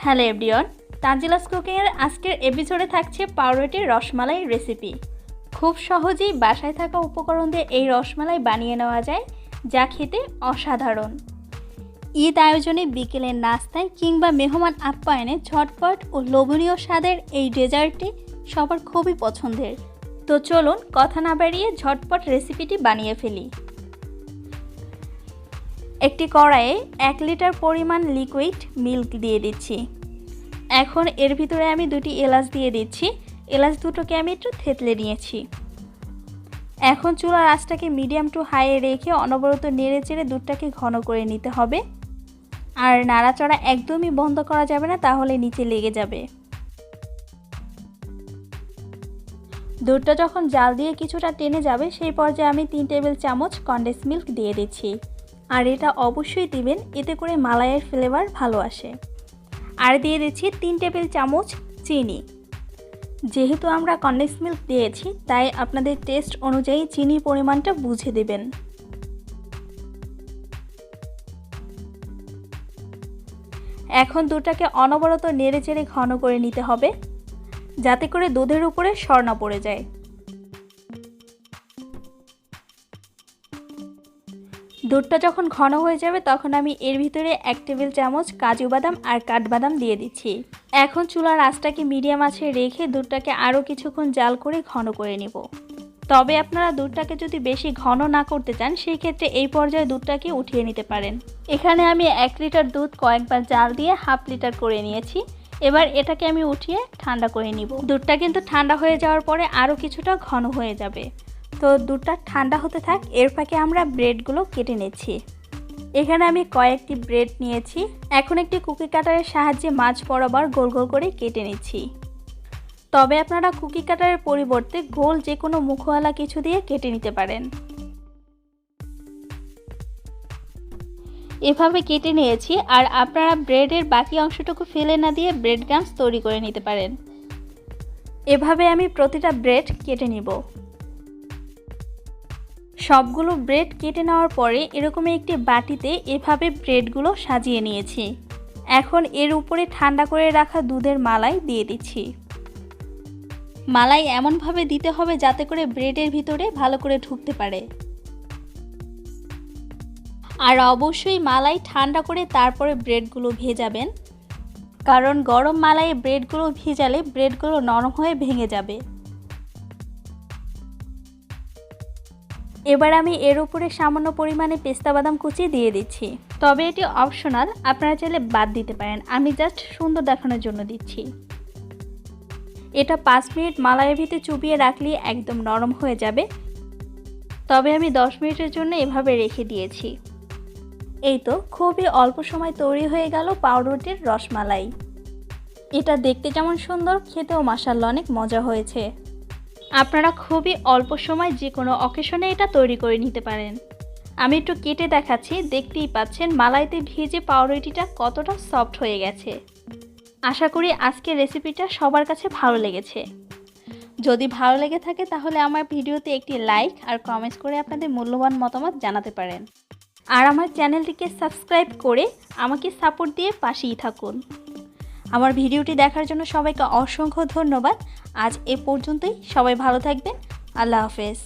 Hello everyone, তানজিলাস কুকিংয়ের আজকের এপিসোডে থাকছে পাউরুটির রসমালাই রেসিপি। খুব সহজেই বাসায় থাকা উপকরণ দিয়ে এই রসমালাই বানিয়ে নেওয়া যায়, যা খেতে অসাধারণ। ঈদ আয়োজনে বিকেলের নাস্তায় কিংবা মেহমান আপ্যায়নে ঝটপট ও লোভনীয় স্বাদের এই ডেজার্টটি সবার খুবই পছন্দের। তো চলুন কথা না বাড়িয়ে ঝটপট রেসিপিটি বানিয়ে ফেলি। একটি কড়াইয়ে 1 লিটার পরিমাণ লিকুইড মিল্ক দিয়ে দিচ্ছি। এখন এর ভিতরে আমি 2টি এলাচ দিয়ে দিচ্ছি। এলাচ দুটোকে আমি একটু থেতলে নিয়েছি। এখন চুলার আঁচটাকে মিডিয়াম টু হাইয়ে রেখে অনবরত নেড়েচেড়ে দুধটাকে ঘন করে নিতে হবে। আর নাড়াচাড়া একদমই বন্ধ করা যাবে না, তাহলে নিচে লেগে যাবে। দুধটা যখন জাল দিয়ে কিছুটা টেনে যাবে, সেই পর্যায়ে আমি 3 টেবিল চামচ কনডেন্স মিল্ক দিয়ে দিচ্ছি। আর এটা অবশ্যই দিবেন, এতে করে মালাইয়ের ফ্লেভার ভালো আসে। আর দিয়ে দিচ্ছি 3 টেবিল চামচ চিনি। যেহেতু আমরা কনডেন্স মিল্ক দিয়েছি, তাই আপনাদের টেস্ট অনুযায়ী চিনির পরিমাণটা বুঝে দেবেন। এখন দুধটাকে অনবরত নেড়েচেড়ে ঘন করে নিতে হবে, যাতে করে দুধের উপরে সর না পড়ে যায়। দুধটা যখন ঘন হয়ে যাবে, তখন আমি এর ভিতরে 1 টেবিল চামচ কাজু বাদাম আর কাঠবাদাম দিয়ে দিচ্ছি। এখন চুলার আঁচটাকে মিডিয়াম আঁচে রেখে দুধটাকে আরও কিছুক্ষণ জাল করে ঘন করে নেব। তবে আপনারা দুধটাকে যদি বেশি ঘন না করতে চান, সেই ক্ষেত্রে এই পর্যায়ে দুধটাকে উঠিয়ে নিতে পারেন। এখানে আমি 1 লিটার দুধ কয়েকবার জাল দিয়ে হাফ লিটার করে নিয়েছি। এবার এটাকে আমি উঠিয়ে ঠান্ডা করে নিব। দুধটা কিন্তু ঠান্ডা হয়ে যাওয়ার পরে আরও কিছুটা ঘন হয়ে যাবে। তো দুধটা ঠান্ডা হতে থাক, এর ফাঁকে আমরা ব্রেডগুলো কেটে নিচ্ছি। এখানে আমি কয়েকটি ব্রেড নিয়েছি। এখন একটি কুকি কাটারের সাহায্যে মাঝ বরাবর গোল গোল করে কেটে নিচ্ছি। তবে আপনারা কুকি কাটারের পরিবর্তে গোল যে কোনো মুখওয়ালা কিছু দিয়ে কেটে নিতে পারেন। এভাবে কেটে নিয়েছি। আর আপনারা ব্রেডের বাকি অংশটুকু ফেলে না দিয়ে ব্রেড ক্রাম্বস তৈরি করে নিতে পারেন। এভাবে আমি প্রতিটা ব্রেড কেটে নিব। সবগুলো ব্রেড কেটে নেওয়ার পরে এরকম একটি বাটিতে এভাবে ব্রেডগুলো সাজিয়ে নিয়েছি। এখন এর উপরে ঠান্ডা করে রাখা দুধের মালাই দিয়ে দিচ্ছি। মালাই এমনভাবে দিতে হবে যাতে করে ব্রেডের ভিতরে ভালো করে ঢুকতে পারে। আর অবশ্যই মালাই ঠান্ডা করে তারপরে ব্রেডগুলো ভেজাবেন, কারণ গরম মালাইয়ে ব্রেডগুলো ভিজালে ব্রেডগুলো নরম হয়ে ভেঙে যাবে। এবার আমি এর উপরে সামান্য পরিমাণে পেস্তা বাদাম কুচি দিয়ে দিচ্ছি। তবে এটি অপশনাল, আপনারা চাইলে বাদ দিতে পারেন। আমি জাস্ট সুন্দর দেখানোর জন্য দিচ্ছি। এটা 5 মিনিট মালাইয়ের ভিতরে চুবিয়ে রাখলে একদম নরম হয়ে যাবে। তবে আমি 10 মিনিটের জন্য এভাবে রেখে দিয়েছি। এই তো খুবই অল্প সময় তৈরি হয়ে গেল পাউরুটির রসমালাই। এটা দেখতে যেমন সুন্দর, খেতেও মাশাআল্লাহ অনেক মজা হয়েছে। আপনারা খুবই অল্প সময় যে কোনো অকেশনে এটা তৈরি করে নিতে পারেন। আমি একটু কেটে দেখাচ্ছি, দেখতেই পাচ্ছেন মালাইতে ভিজে পাউরুটিটা কতটা সফট হয়ে গেছে। আশা করি আজকের রেসিপিটা সবার কাছে ভালো লেগেছে। যদি ভালো লেগে থাকে তাহলে আমার ভিডিওতে একটি লাইক আর কমেন্টস করে আপনাদের মূল্যবান মতামত জানাতে পারেন। আর আমার চ্যানেলটিকে সাবস্ক্রাইব করে আমাকে সাপোর্ট দিয়ে পাশেই থাকুন। আমার ভিডিওটি দেখার জন্য সবাইকে অসংখ্য ধন্যবাদ। আজ এ পর্যন্তই। সবাই ভালো থাকবেন। আল্লাহ হাফেজ।